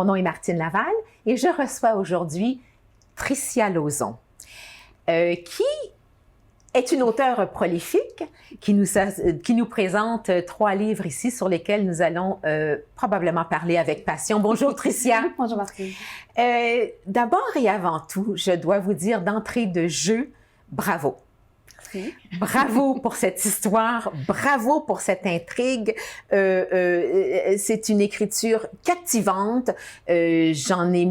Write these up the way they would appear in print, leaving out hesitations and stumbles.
Mon nom est Martine Laval et je reçois aujourd'hui Tricia Lauzon, qui est une auteure prolifique qui nous présente 3 livres ici sur lesquels nous allons probablement parler avec passion. Bonjour Tricia. Bonjour Martine. D'abord et avant tout, je dois vous dire d'entrée de jeu, bravo. Merci. Bravo pour cette histoire, bravo pour cette intrigue. C'est une écriture captivante. J'en ai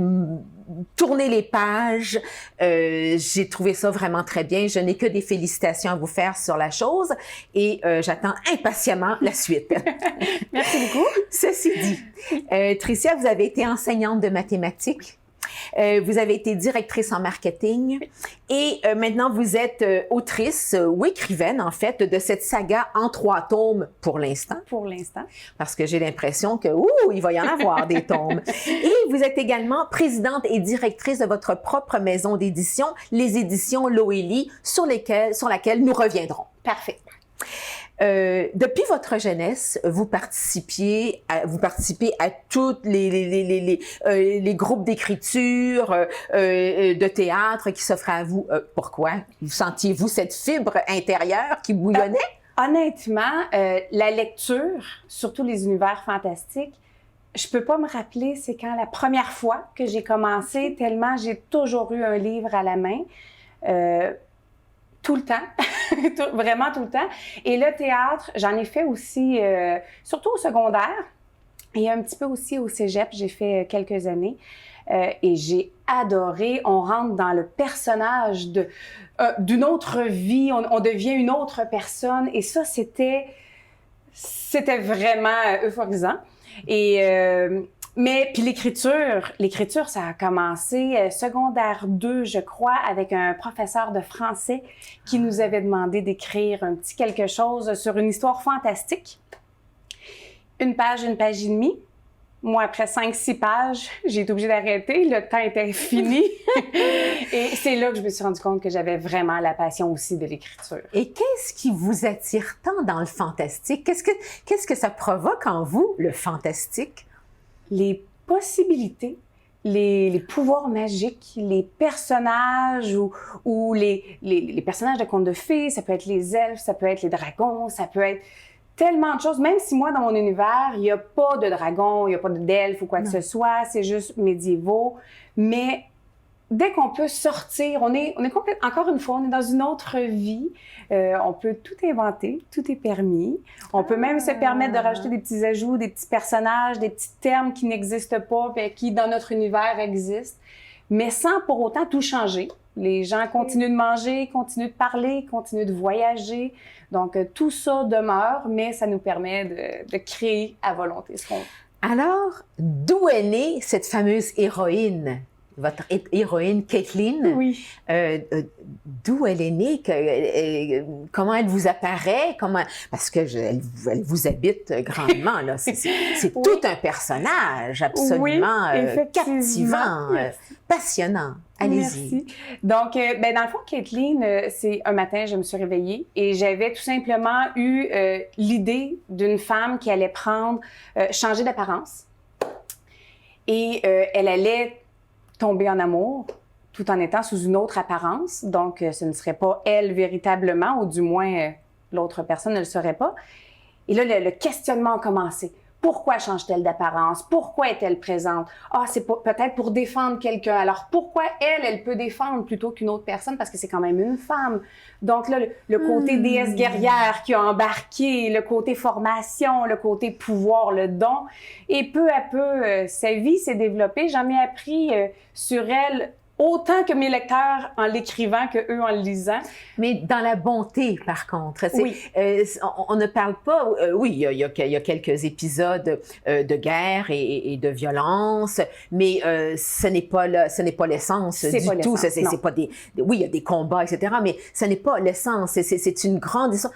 tourné les pages. J'ai trouvé ça vraiment très bien. Je n'ai que des félicitations à vous faire sur la chose et j'attends impatiemment la suite. Merci beaucoup. Ceci dit, Tricia, vous avez été enseignante de mathématiques. Vous avez été directrice en marketing et maintenant vous êtes autrice ou écrivaine en fait de cette saga en 3 tomes pour l'instant. Pour l'instant. Parce que j'ai l'impression que il va y en avoir des tomes. Et vous êtes également présidente et directrice de votre propre maison d'édition, les éditions Loélie, sur laquelle nous reviendrons. Parfait. Depuis votre jeunesse, vous participez à tous les groupes d'écriture, de théâtre qui s'offrent à vous. Pourquoi? Vous sentiez-vous cette fibre intérieure qui bouillonnait? Honnêtement, la lecture, surtout les univers fantastiques, je peux pas me rappeler c'est quand la première fois que j'ai commencé, tellement j'ai toujours eu un livre à la main. Tout le temps, vraiment tout le temps. Et le théâtre, j'en ai fait aussi, surtout au secondaire et un petit peu aussi au cégep, j'ai fait quelques années. Et j'ai adoré, on rentre dans le personnage d'une autre vie, on devient une autre personne. Et ça, c'était vraiment euphorisant. Mais puis l'écriture, ça a commencé secondaire 2, je crois, avec un professeur de français qui nous avait demandé d'écrire un petit quelque chose sur une histoire fantastique. Une page et demie. Moi, après 5-6 pages, j'ai été obligée d'arrêter. Le temps était fini. Et c'est là que je me suis rendu compte que j'avais vraiment la passion aussi de l'écriture. Et qu'est-ce qui vous attire tant dans le fantastique? Qu'est-ce que ça provoque en vous, le fantastique? Les possibilités, les pouvoirs magiques, les personnages ou les personnages de contes de fées, ça peut être les elfes, ça peut être les dragons, ça peut être tellement de choses. Même si moi, dans mon univers, il n'y a pas de dragons, il n'y a pas d'elfes ou quoi que ce soit, c'est juste médiévaux. Mais dès qu'on peut sortir, on est complètement, encore une fois, on est dans une autre vie. On peut tout inventer, tout est permis. On peut même se permettre de rajouter des petits ajouts, des petits personnages, des petits termes qui n'existent pas, mais qui, dans notre univers, existent, mais sans pour autant tout changer. Les gens continuent de manger, continuent de parler, continuent de voyager. Donc, tout ça demeure, mais ça nous permet de créer à volonté ce qu'on veut. Alors, d'où est née cette fameuse héroïne? Votre héroïne, Caitlin, oui. D'où elle est née, comment elle vous apparaît, parce que elle vous habite grandement, là. C'est oui. Tout un personnage absolument captivant, passionnant. Allez-y. Merci. Donc, dans le fond, Caitlin, c'est un matin, je me suis réveillée et j'avais tout simplement eu l'idée d'une femme qui allait changer d'apparence et elle allait tomber en amour tout en étant sous une autre apparence. Donc, ce ne serait pas elle véritablement, ou du moins, l'autre personne ne le serait pas. Et là, le questionnement a commencé. Pourquoi change-t-elle d'apparence? Pourquoi est-elle présente? Ah, c'est peut-être pour défendre quelqu'un. Alors, pourquoi elle peut défendre plutôt qu'une autre personne? Parce que c'est quand même une femme. Donc là, le côté déesse guerrière qui a embarqué, le côté formation, le côté pouvoir, le don. Et peu à peu, sa vie s'est développée. J'en ai appris sur elle autant que mes lecteurs en l'écrivant que eux en le lisant. Mais dans la bonté, par contre. Oui. On ne parle pas... oui, il y a quelques épisodes de guerre et de violence, mais ce n'est pas l'essence du tout. C'est pas des... Oui, il y a des combats, etc., mais ce n'est pas l'essence. C'est une grande histoire.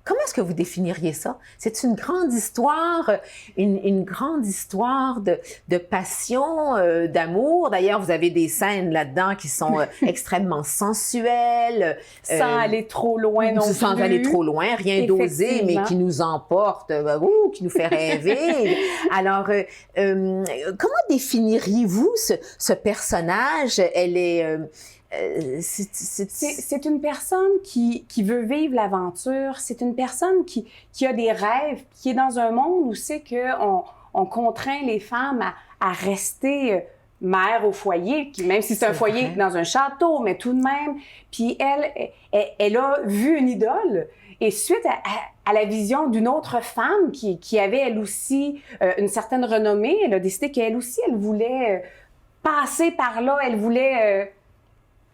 Comment est-ce que vous définiriez ça? C'est une grande histoire, une grande histoire de passion, d'amour. D'ailleurs, vous avez des scènes là-dedans qui sont extrêmement sensuelles. Sans aller trop loin non plus. Sans aller trop loin, rien d'osé, mais qui nous emporte, qui nous fait rêver. Alors, comment définiriez-vous ce personnage? Elle est... C'est une personne qui veut vivre l'aventure. C'est une personne qui a des rêves, qui est dans un monde où c'est qu'on contraint les femmes à rester mère au foyer, puis même si c'est un foyer dans un château, mais tout de même. Puis elle a vu une idole. Et suite à la vision d'une autre femme qui avait elle aussi une certaine renommée, elle a décidé qu'elle aussi, elle voulait passer par là, elle voulait...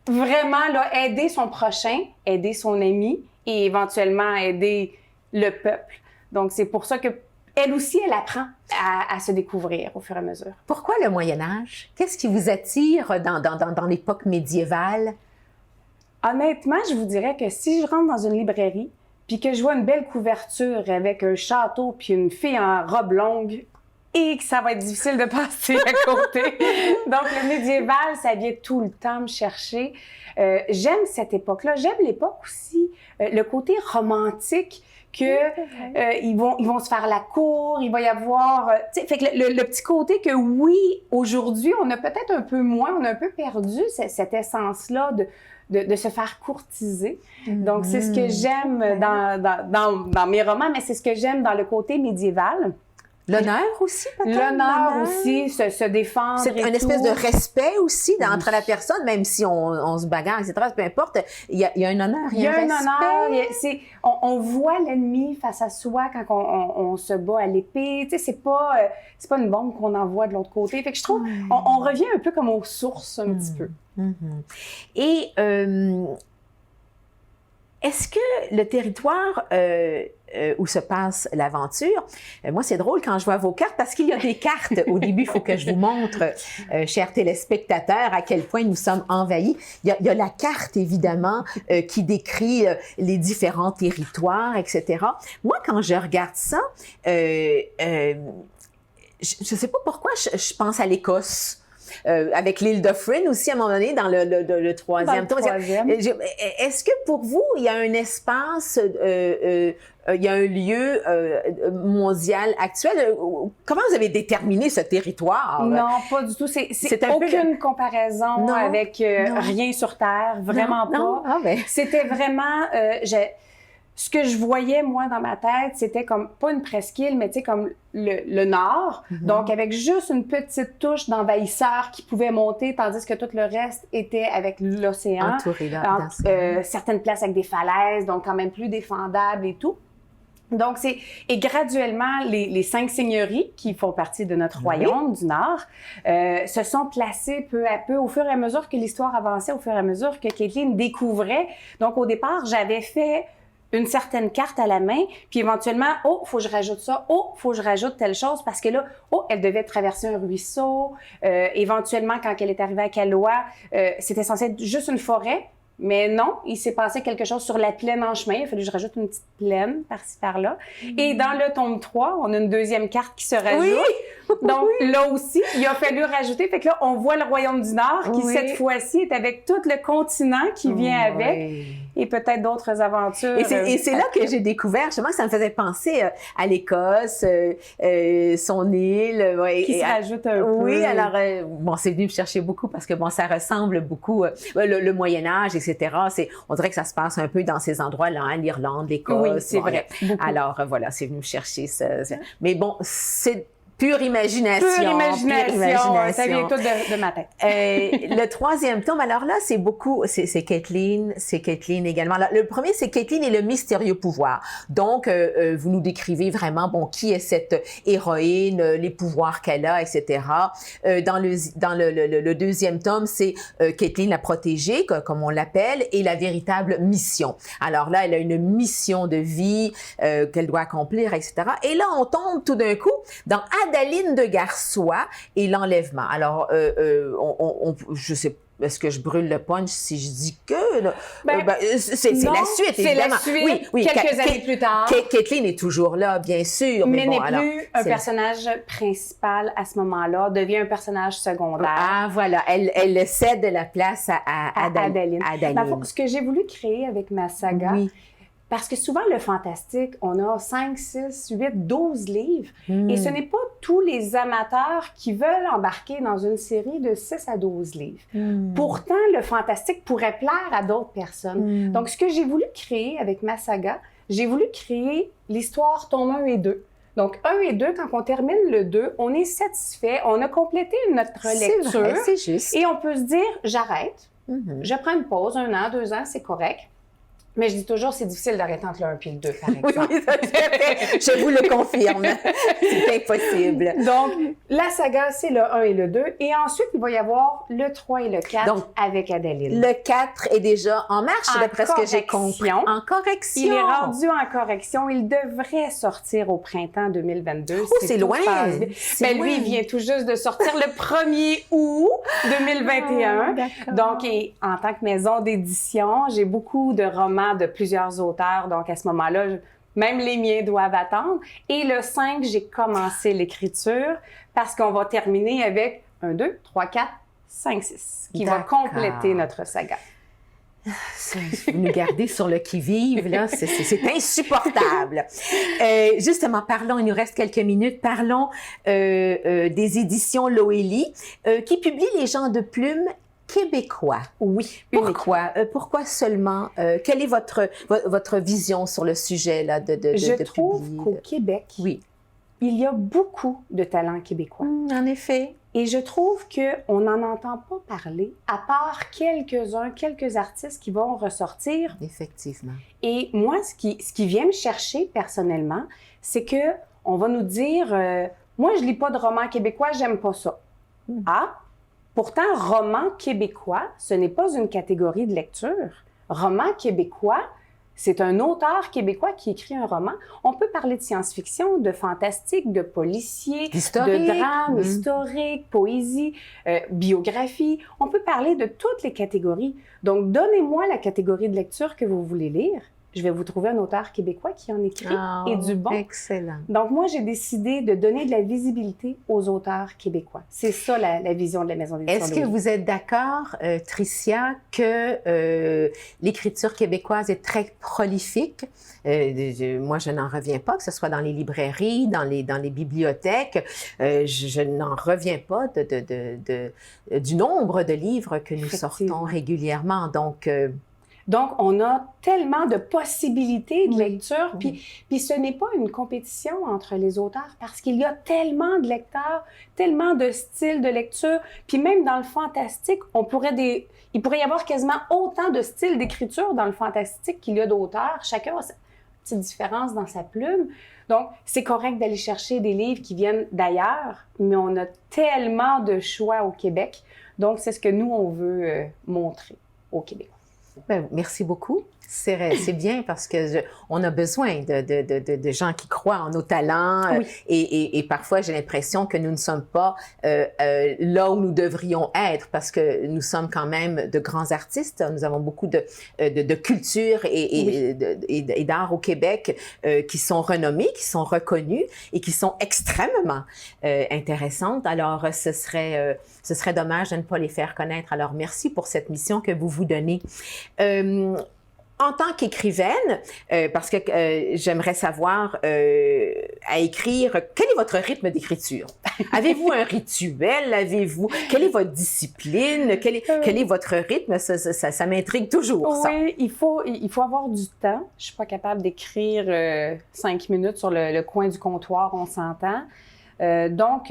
vraiment là, aider son prochain, aider son ami et éventuellement aider le peuple. Donc, c'est pour ça que elle aussi, elle apprend à se découvrir au fur et à mesure. Pourquoi le Moyen-Âge? Qu'est-ce qui vous attire dans l'époque médiévale? Honnêtement, je vous dirais que si je rentre dans une librairie puis que je vois une belle couverture avec un château puis une fille en robe longue, et que ça va être difficile de passer à côté. Donc, le médiéval, ça vient tout le temps me chercher. J'aime cette époque-là. J'aime l'époque aussi, le côté romantique que ils vont se faire la cour, il va y avoir... fait que le petit côté que oui, aujourd'hui, on a peut-être un peu moins, on a un peu perdu cette essence-là de se faire courtiser. Donc, c'est ce que j'aime dans mes romans, mais c'est ce que j'aime dans le côté médiéval. L'honneur aussi, peut-être? L'honneur aussi, se défendre. C'est une espèce de respect aussi entre la personne, même si on se bagarre, etc. Peu importe, il y a un honneur, il y a un respect. Honneur. On voit l'ennemi face à soi quand on se bat à l'épée. Tu sais, c'est pas une bombe qu'on envoie de l'autre côté. Fait que je trouve, on revient un peu comme aux sources un petit peu. Et est-ce que le territoire où se passe l'aventure, moi c'est drôle quand je vois vos cartes parce qu'il y a des cartes. Au début, il faut que je vous montre, chers téléspectateurs, à quel point nous sommes envahis. Il y a la carte évidemment qui décrit les différents territoires, etc. Moi, quand je regarde ça, je ne sais pas pourquoi je pense à l'Écosse. Avec l'île d'Offrin aussi, à un moment donné, dans le troisième tour. Est-ce que pour vous, il y a un espace, il y a un lieu mondial actuel? Comment vous avez déterminé ce territoire? Non, pas du tout. C'est aucune comparaison avec rien sur Terre, vraiment pas. Non. Ah, ben. C'était vraiment... ce que je voyais, moi, dans ma tête, c'était comme, pas une presqu'île, mais tu sais, comme le nord. Donc, avec juste une petite touche d'envahisseur qui pouvait monter, tandis que tout le reste était avec l'océan. Entouré certaines places avec des falaises, donc quand même plus défendables et tout. Donc, et graduellement, les 5 seigneuries qui font partie de notre royaume du Nord se sont placées peu à peu, au fur et à mesure que l'histoire avançait, au fur et à mesure que Caitlin découvrait. Donc, au départ, j'avais fait une certaine carte à la main, puis éventuellement, faut que je rajoute ça, faut que je rajoute telle chose, parce que là, elle devait traverser un ruisseau. Éventuellement, quand elle est arrivée à Calois, c'était censé être juste une forêt, mais non, il s'est passé quelque chose sur la plaine en chemin. Il a fallu que je rajoute une petite plaine par-ci, par-là. Et dans le tome 3, on a une deuxième carte qui se rajoute. Oui. Donc, là aussi, il a fallu rajouter. Fait que là, on voit le Royaume du Nord qui, cette fois-ci, est avec tout le continent qui vient avec. Et peut-être d'autres aventures. Et c'est là que j'ai découvert, justement, que ça me faisait penser à l'Écosse, son île. Qui se rajoute un peu. Oui, alors, c'est venu me chercher beaucoup parce que, ça ressemble beaucoup, le Moyen-Âge, etc. On dirait que ça se passe un peu dans ces endroits-là, hein, l'Irlande, l'Écosse. Oui, c'est vrai. Beaucoup. Alors, voilà, c'est venu me chercher ça. Mais bon, c'est pure imagination. Pure imagination. Ça vient tout de ma tête. Le troisième tome, alors là, c'est beaucoup, c'est Caitlin également. Alors, le premier, c'est Caitlin et le mystérieux pouvoir. Donc, vous nous décrivez vraiment, qui est cette héroïne, les pouvoirs qu'elle a, etc. Dans le deuxième tome, c'est Caitlin la protégée, comme on l'appelle, et la véritable mission. Alors là, elle a une mission de vie qu'elle doit accomplir, etc. Et là, on tombe tout d'un coup dans Adaline de Garsois et l'enlèvement. Alors, je sais est-ce que je brûle le punch si je dis que... là? C'est non, la suite, évidemment. C'est la suite, quelques années plus tard. Kathleen est toujours là, bien sûr. Mais n'est plus un personnage principal à ce moment-là, devient un personnage secondaire. Ah, voilà. Elle cède la place à Adaline. Ce que j'ai voulu créer avec ma saga, parce que souvent, le fantastique, on a 5, 6, 8, 12 livres, et ce n'est pas tous les amateurs qui veulent embarquer dans une série de 6 à 12 livres. Pourtant, le fantastique pourrait plaire à d'autres personnes. Donc, ce que j'ai voulu créer avec ma saga, j'ai voulu créer l'histoire tome 1 et 2. Donc, 1 et 2, quand on termine le 2, on est satisfait, on a complété notre lecture. C'est vrai, c'est juste. Et on peut se dire, j'arrête, je prends une pause, 1 an, 2 ans, c'est correct. Mais je dis toujours, c'est difficile d'arrêter entre le 1 et le 2, par exemple. Oui, tout à fait. Je vous le confirme. C'est impossible. Donc, la saga, c'est le 1 et le 2. Et ensuite, il va y avoir le 3 et le 4 donc, avec Adaline. Le 4 est déjà en marche, d'après ce que j'ai compris. En correction. Il est rendu en correction. Il devrait sortir au printemps 2022. Oh, c'est loin! Mais lui, il vient tout juste de sortir le 1er août 2021. Oh, donc, et en tant que maison d'édition, j'ai beaucoup de romans de plusieurs auteurs. Donc, à ce moment-là, même les miens doivent attendre. Et le 5, j'ai commencé l'écriture parce qu'on va terminer avec 1, 2, 3, 4, 5, 6, qui va compléter notre saga. Vous nous gardez sur le qui-vive, là, c'est insupportable. Justement, parlons, il nous reste quelques minutes, parlons des éditions Loélie qui publient Les gens de plume québécois. Oui. Pourquoi? Pourquoi seulement? Quelle est votre vision sur le sujet là, Je trouve qu'au Québec, il y a beaucoup de talents québécois. En effet. Et je trouve qu'on n'en entend pas parler, à part quelques artistes qui vont ressortir. Effectivement. Et moi, ce qui vient me chercher personnellement, c'est que on va nous dire, moi, je lis pas de romans québécois, j'aime pas ça. Ah! Pourtant, roman québécois, ce n'est pas une catégorie de lecture. Roman québécois, c'est un auteur québécois qui écrit un roman. On peut parler de science-fiction, de fantastique, de policier, de drame, historique, poésie, biographie. On peut parler de toutes les catégories. Donc, donnez-moi la catégorie de lecture que vous voulez lire. Je vais vous trouver un auteur québécois qui en écrit et du bon. Excellent. Donc, moi, j'ai décidé de donner de la visibilité aux auteurs québécois. C'est ça, la vision de la maison d'édition. Est-ce que vous êtes d'accord, Tricia, que l'écriture québécoise est très prolifique? Moi, je n'en reviens pas, que ce soit dans les librairies, dans les bibliothèques. Je n'en reviens pas du nombre de livres que nous sortons régulièrement. Donc, on a tellement de possibilités de lecture, puis ce n'est pas une compétition entre les auteurs parce qu'il y a tellement de lecteurs, tellement de styles de lecture, puis même dans le fantastique, il pourrait y avoir quasiment autant de styles d'écriture dans le fantastique qu'il y a d'auteurs. Chacun a sa petite différence dans sa plume. Donc, c'est correct d'aller chercher des livres qui viennent d'ailleurs, mais on a tellement de choix au Québec. Donc, c'est ce que nous, on veut montrer au Québec. Ben, merci beaucoup. C'est bien parce que on a besoin de gens qui croient en nos talents et parfois j'ai l'impression que nous ne sommes pas là où nous devrions être parce que nous sommes quand même de grands artistes. Nous avons beaucoup de culture et d'art au Québec qui sont renommés, qui sont reconnus et qui sont extrêmement intéressantes. Alors ce serait dommage de ne pas les faire connaître. Alors merci pour cette mission que vous vous donnez. En tant qu'écrivaine, parce que j'aimerais savoir, à écrire, quel est votre rythme d'écriture? Avez-vous un rituel? Quelle est votre discipline? Quel est votre rythme? Ça m'intrigue toujours, ça. Oui, il faut avoir du temps. Je suis pas capable d'écrire 5 minutes sur le coin du comptoir, on s'entend. Donc,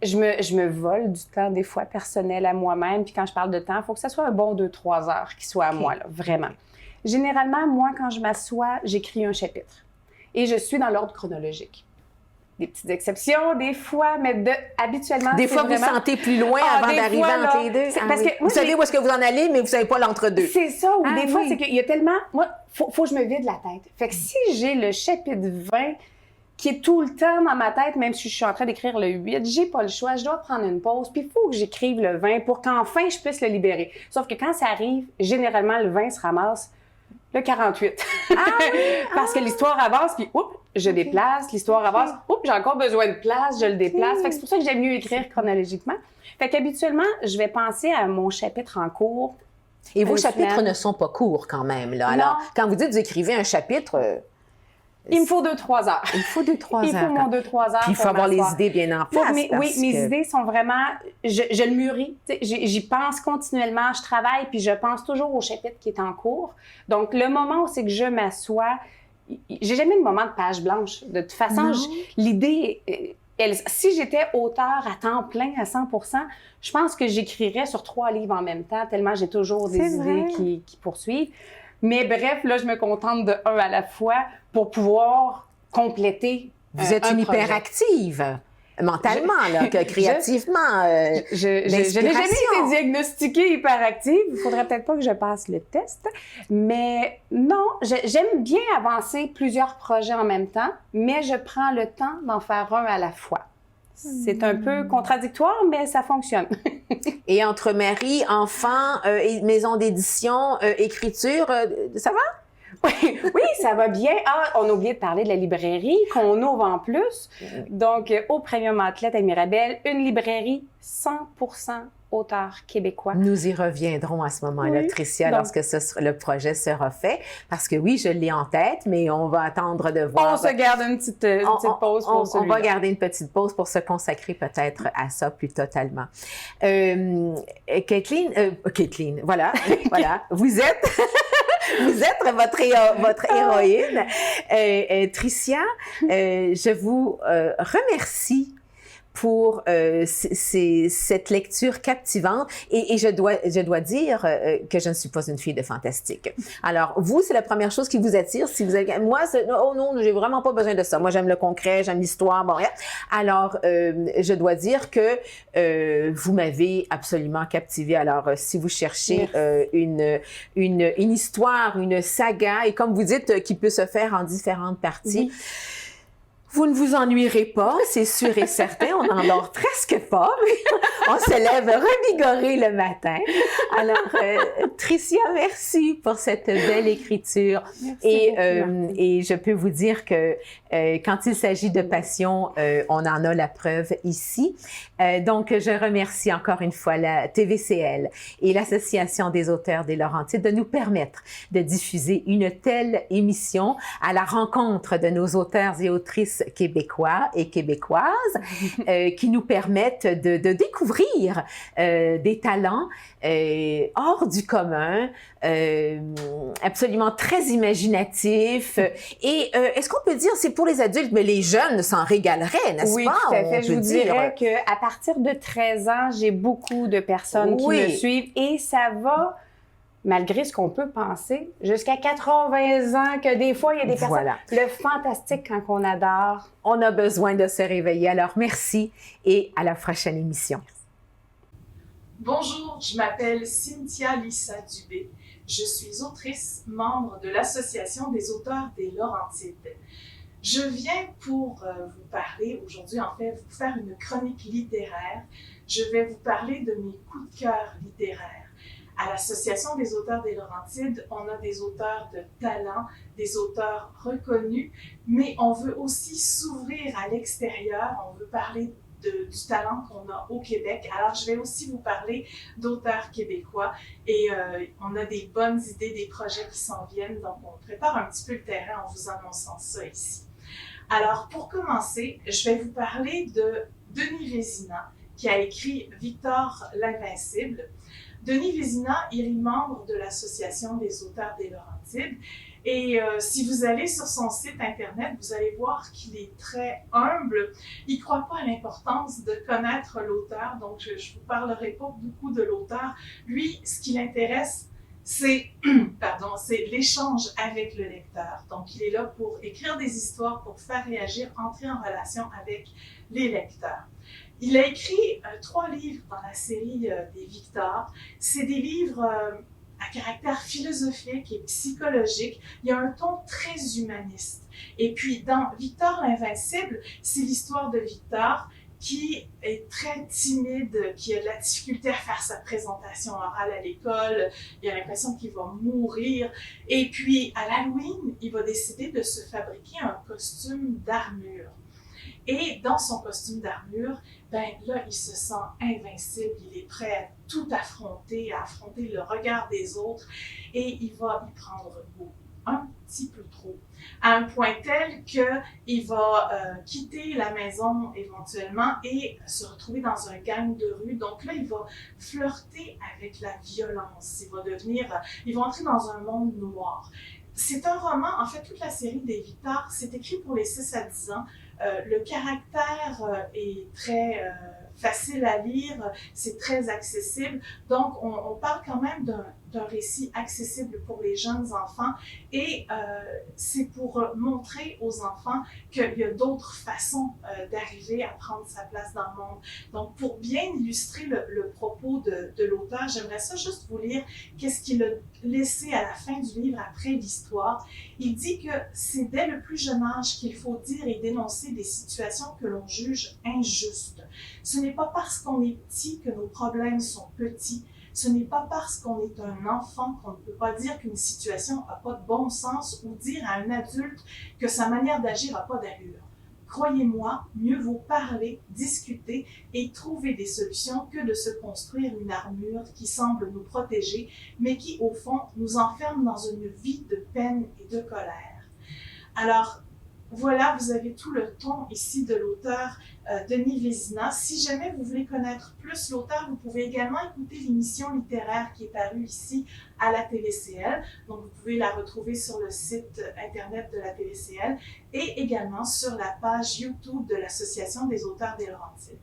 je me vole du temps, des fois, personnel à moi-même. Puis quand je parle de temps, il faut que ça soit un bon 2-3 heures qui soit à moi, là, vraiment. Généralement, moi, quand je m'assois, j'écris un chapitre. Et je suis dans l'ordre chronologique. Des petites exceptions, des fois, mais habituellement, des fois, vous sentez plus loin avant d'arriver entre les deux. Parce que moi, vous savez où est-ce que vous en allez, mais vous savez pas l'entre-deux. C'est ça, ou des fois, c'est qu'il y a tellement... Moi, faut que je me vide la tête. Fait que si j'ai le chapitre 20 qui est tout le temps dans ma tête, même si je suis en train d'écrire le 8, j'ai pas le choix, je dois prendre une pause, puis il faut que j'écrive le 20 pour qu'enfin je puisse le libérer. Sauf que quand ça arrive, généralement, le 20 se ramasse le 48. Parce que l'histoire avance, puis oups, je déplace, l'histoire avance, oups, j'ai encore besoin de place, je le déplace. Fait que c'est pour ça que j'aime mieux écrire chronologiquement. Fait qu'habituellement, je vais penser à mon chapitre en cours. Et vos chapitres ne sont pas courts quand même, là. Alors, quand vous dites que vous écrivez un chapitre... il me faut 2-3 heures. Il faut 2-3 heures. Il faut mon 2-3 heures. Puis il faut avoir les idées bien en place. Mes idées sont vraiment... Je le mûris. J'y pense continuellement. Je travaille, puis je pense toujours au chapitre qui est en cours. Donc, le moment où c'est que je m'assois, j'ai jamais de moment de page blanche. De toute façon, l'idée... si j'étais auteur à temps plein, à 100%, je pense que j'écrirais sur 3 livres en même temps, tellement j'ai toujours des idées qui poursuivent. Mais bref, là, je me contente de un à la fois pour pouvoir compléter. Vous êtes une hyperactive, mentalement, créativement. Je n'ai jamais été diagnostiquée hyperactive. Il faudrait peut-être pas que je passe le test. Mais non, j'aime bien avancer plusieurs projets en même temps, mais je prends le temps d'en faire un à la fois. C'est un peu contradictoire, mais ça fonctionne. Et entre mari, enfant, maison d'édition, écriture, ça va? Oui, ça va bien. Ah, on a oublié de parler de la librairie qu'on ouvre en plus. Donc, au Premium Outlet à Mirabel, une librairie 100% auteurs québécois. Nous y reviendrons à ce moment-là, Tricia, lorsque le projet sera fait. Parce que oui, je l'ai en tête, mais on va attendre de voir. On se garde une petite pause pour celui-là. On va garder une petite pause pour se consacrer peut-être à ça plus totalement. Kathleen, voilà. Vous êtes... Vous êtes votre héroïne. Tricia, je vous remercie pour cette lecture captivante et je dois dire que je ne suis pas une fille de fantastique. Alors vous, c'est la première chose qui vous attire. Si vous avez, moi, oh non, j'ai vraiment pas besoin de ça. Moi, j'aime le concret, j'aime l'histoire. Bon, rien. Alors, je dois dire que vous m'avez absolument captivée. Alors, si vous cherchez une histoire, une saga, et comme vous dites, qui peut se faire en différentes parties. Vous ne vous ennuierez pas, c'est sûr et certain. On n'en dort presque pas, mais on se lève revigoré le matin. Alors, Tricia, merci pour cette belle écriture. Et je peux vous dire que quand il s'agit de passion, on en a la preuve ici. Donc, je remercie encore une fois la TVCL et l'Association des auteurs des Laurentides de nous permettre de diffuser une telle émission à la rencontre de nos auteurs et autrices québécois et québécoises qui nous permettent de découvrir des talents hors du commun, absolument très imaginatifs. Et est-ce qu'on peut dire, c'est pour les adultes, mais les jeunes s'en régaleraient, n'est-ce pas? Oui, tout à fait. Je vous dirais qu'à partir de 13 ans, j'ai beaucoup de personnes qui me suivent et ça va... malgré ce qu'on peut penser, jusqu'à 80 ans, que des fois, il y a des personnes... Voilà. Le fantastique, quand on adore. On a besoin de se réveiller. Alors, merci et à la prochaine émission. Bonjour, je m'appelle Cynthia Lissa Dubé. Je suis autrice, membre de l'Association des auteurs des Laurentides. Je viens pour vous parler aujourd'hui, en fait, vous faire une chronique littéraire. Je vais vous parler de mes coups de cœur littéraires. À l'Association des auteurs des Laurentides, on a des auteurs de talent, des auteurs reconnus, mais on veut aussi s'ouvrir à l'extérieur, on veut parler du talent qu'on a au Québec. Alors, je vais aussi vous parler d'auteurs québécois et on a des bonnes idées, des projets qui s'en viennent, donc on prépare un petit peu le terrain en vous annonçant ça ici. Alors, pour commencer, je vais vous parler de Denis Vézina, qui a écrit Victor l'Invincible. Denis Vézina, il est membre de l'Association des auteurs des Laurentides et si vous allez sur son site internet, vous allez voir qu'il est très humble. Il ne croit pas à l'importance de connaître l'auteur, donc je ne vous parlerai pas beaucoup de l'auteur. Lui, ce qui l'intéresse, c'est l'échange avec le lecteur. Donc, il est là pour écrire des histoires, pour faire réagir, entrer en relation avec les lecteurs. Il a écrit 3 livres dans la série des Victor. C'est des livres à caractère philosophique et psychologique. Il y a un ton très humaniste. Et puis, dans Victor l'Invincible, c'est l'histoire de Victor qui est très timide, qui a de la difficulté à faire sa présentation orale à l'école, il a l'impression qu'il va mourir. Et puis, à l'Halloween, il va décider de se fabriquer un costume d'armure. Et dans son costume d'armure, ben là, il se sent invincible, il est prêt à tout affronter, à affronter le regard des autres, et il va y prendre goût un petit peu trop, à un point tel qu'il va quitter la maison éventuellement et se retrouver dans un gang de rue. Donc là, il va flirter avec la violence, il va entrer dans un monde noir. C'est un roman, en fait, toute la série des Victor, c'est écrit pour les 6 à 10 ans. Le caractère est très facile à lire, c'est très accessible. Donc, on parle quand même d'un récit accessible pour les jeunes enfants et c'est pour montrer aux enfants qu'il y a d'autres façons d'arriver à prendre sa place dans le monde. Donc, pour bien illustrer le propos de l'auteur, j'aimerais ça juste vous lire qu'est-ce qu'il a laissé à la fin du livre après l'histoire. Il dit que c'est dès le plus jeune âge qu'il faut dire et dénoncer des situations que l'on juge injustes. Ce n'est pas parce qu'on est petit que nos problèmes sont petits. Ce n'est pas parce qu'on est un enfant qu'on ne peut pas dire qu'une situation n'a pas de bon sens ou dire à un adulte que sa manière d'agir n'a pas d'allure. Croyez-moi, mieux vaut parler, discuter et trouver des solutions que de se construire une armure qui semble nous protéger, mais qui, au fond, nous enferme dans une vie de peine et de colère. Alors, voilà, vous avez tout le ton ici de l'auteur Denis Vézina. Si jamais vous voulez connaître plus l'auteur, vous pouvez également écouter l'émission littéraire qui est parue ici à la TVCL. Donc, vous pouvez la retrouver sur le site internet de la TVCL et également sur la page YouTube de l'Association des auteurs des Laurentides.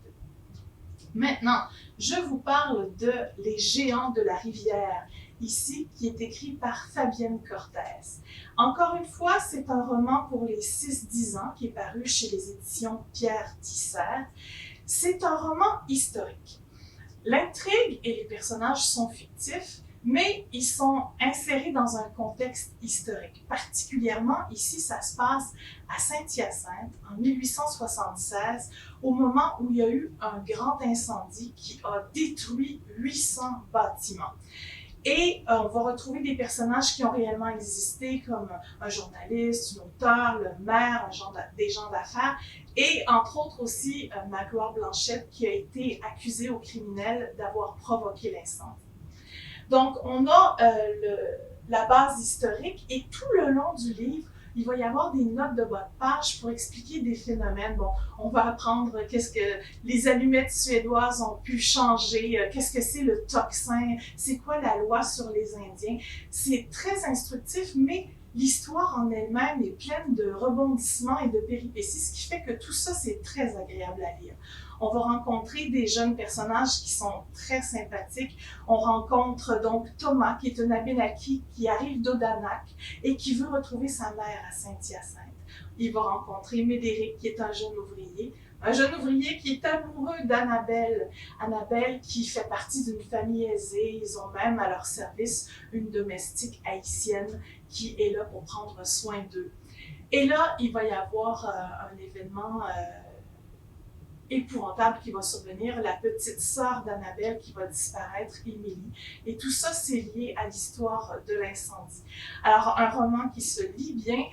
Maintenant, je vous parle de Les Géants de la rivière, ici, qui est écrit par Fabienne Cortès. Encore une fois, c'est un roman pour les 6-10 ans qui est paru chez les éditions Pierre Tisser. C'est un roman historique. L'intrigue et les personnages sont fictifs, mais ils sont insérés dans un contexte historique. Particulièrement, ici, ça se passe à Saint-Hyacinthe, en 1876, au moment où il y a eu un grand incendie qui a détruit 800 bâtiments. Et on va retrouver des personnages qui ont réellement existé, comme un journaliste, une auteure, le maire, des gens d'affaires, et entre autres aussi Magloire Blanchette, qui a été accusée au criminel d'avoir provoqué l'incendie. Donc, on a la base historique et tout le long du livre, il va y avoir des notes de bas de page pour expliquer des phénomènes. Bon, on va apprendre qu'est-ce que les allumettes suédoises ont pu changer, qu'est-ce que c'est le tocsin, c'est quoi la loi sur les Indiens. C'est très instructif, mais l'histoire en elle-même est pleine de rebondissements et de péripéties, ce qui fait que tout ça, c'est très agréable à lire. On va rencontrer des jeunes personnages qui sont très sympathiques. On rencontre donc Thomas, qui est un Abénaki qui arrive d'Odanak et qui veut retrouver sa mère à Saint-Hyacinthe. Il va rencontrer Médéric, qui est un jeune ouvrier qui est amoureux d'Annabelle. Annabelle qui fait partie d'une famille aisée. Ils ont même à leur service une domestique haïtienne qui est là pour prendre soin d'eux. Et là, il va y avoir un événement épouvantable qui va survenir, la petite sœur d'Annabelle qui va disparaître, Émilie. Et tout ça, c'est lié à l'histoire de l'incendie. Alors, un roman qui se lit bien.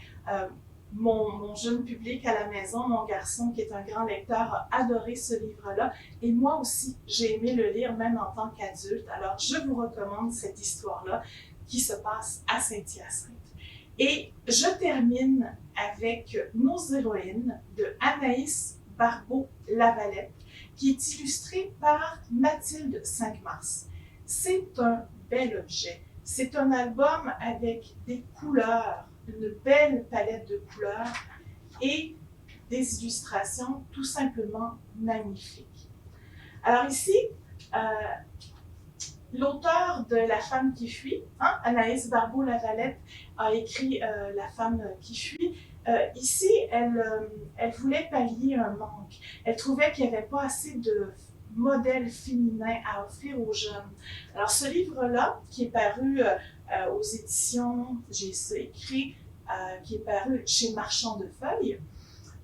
Mon jeune public à la maison, mon garçon qui est un grand lecteur, a adoré ce livre-là. Et moi aussi, j'ai aimé le lire même en tant qu'adulte. Alors, je vous recommande cette histoire-là qui se passe à Saint-Hyacinthe. Et je termine avec Nos héroïnes de Anaïs Barbeau-Lavalette, qui est illustrée par Mathilde Cinq-Mars. C'est un bel objet. C'est un album avec des couleurs, une belle palette de couleurs et des illustrations tout simplement magnifiques. Alors ici, l'auteur de La femme qui fuit, Anaïs Barbeau-Lavalette, a écrit La femme qui fuit. Ici, elle voulait pallier un manque. Elle trouvait qu'il n'y avait pas assez modèles féminins à offrir aux jeunes. Alors, ce livre-là, qui est paru aux éditions, j'ai ça écrit, qui est paru chez Marchand de Feuilles.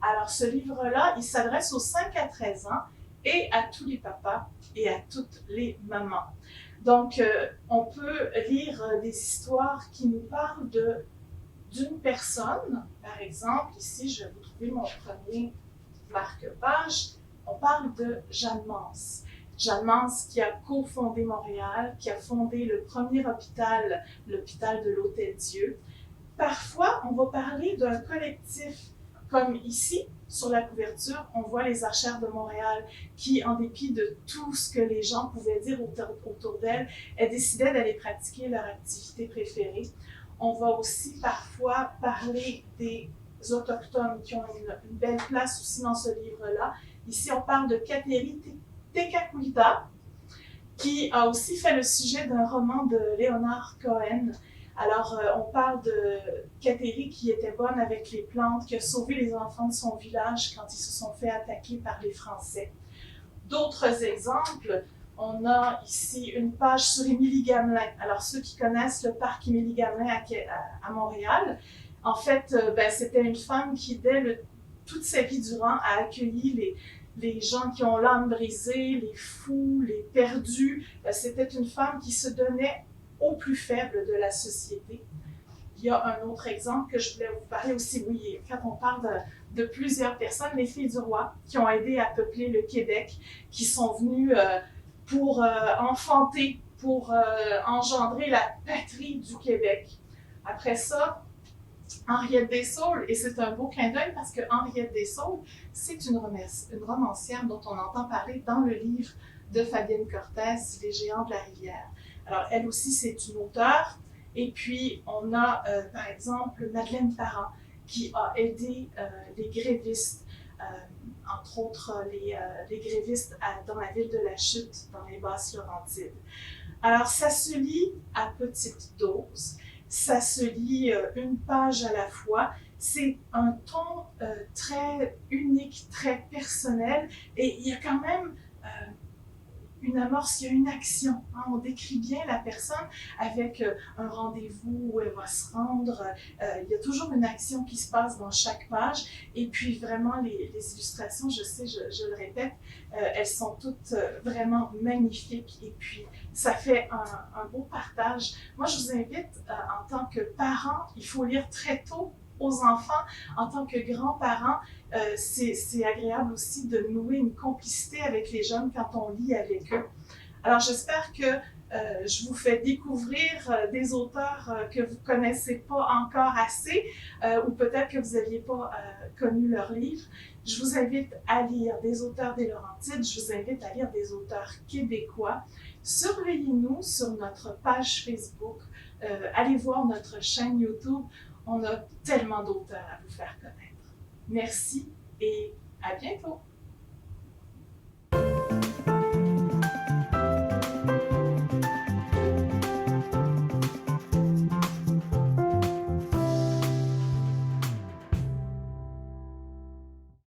Alors, ce livre-là, il s'adresse aux 5 à 13 ans et à tous les papas et à toutes les mamans. Donc, on peut lire des histoires qui nous parlent d'une personne. Par exemple, ici, je vais vous trouver mon premier marque-page. On parle de Jeanne Mance. Jeanne Mance qui a cofondé Montréal, qui a fondé le premier hôpital, l'hôpital de l'Hôtel-Dieu. Parfois, on va parler d'un collectif, comme ici, sur la couverture, on voit les Archères de Montréal qui, en dépit de tout ce que les gens pouvaient dire autour d'elles, elles décidaient d'aller pratiquer leur activité préférée. On va aussi parfois parler des Autochtones qui ont une belle place aussi dans ce livre-là. Ici, on parle de Kateri Tekakwitha, qui a aussi fait le sujet d'un roman de Leonard Cohen. Alors, on parle de Kateri qui était bonne avec les plantes, qui a sauvé les enfants de son village quand ils se sont fait attaquer par les Français. D'autres exemples, on a ici une page sur Émilie Gamelin. Alors, ceux qui connaissent le parc Émilie Gamelin à Montréal, en fait, c'était une femme qui, toute sa vie durant, a accueilli les gens qui ont l'âme brisée, les fous, les perdus. C'était une femme qui se donnait aux plus faibles de la société. Il y a un autre exemple que je voulais vous parler aussi. Oui, quand on parle de plusieurs personnes, les filles du roi qui ont aidé à peupler le Québec, qui sont venues pour enfanter, pour engendrer la patrie du Québec. Après ça, Henriette Dessaulles, et c'est un beau clin d'œil parce que Henriette Dessaulles, c'est une romancière dont on entend parler dans le livre de Fabienne Cortès, Les Géants de la Rivière. Alors, elle aussi, c'est une auteure. Et puis, on a, par exemple, Madeleine Parent, qui a aidé les grévistes, entre autres les grévistes dans la ville de La Chute, dans les Basses-Laurentides. Alors, ça se lit à petite dose. Ça se lit une page à la fois. C'est un ton très unique, très personnel. Et il y a quand même une amorce, il y a une action. Hein? On décrit bien la personne avec un rendez-vous où elle va se rendre. Il y a toujours une action qui se passe dans chaque page. Et puis vraiment, les illustrations, je sais, je le répète, elles sont toutes vraiment magnifiques. Et puis, ça fait un beau partage. Moi, je vous invite, en tant que parent, il faut lire très tôt aux enfants. En tant que grands-parents, c'est agréable aussi de nouer une complicité avec les jeunes quand on lit avec eux. Alors, j'espère que je vous fais découvrir des auteurs que vous ne connaissez pas encore assez ou peut-être que vous n'aviez pas connu leurs livres. Je vous invite à lire des auteurs des Laurentides, je vous invite à lire des auteurs québécois. Surveillez-nous sur notre page Facebook, allez voir notre chaîne YouTube. On a tellement d'auteurs à vous faire connaître. Merci et à bientôt!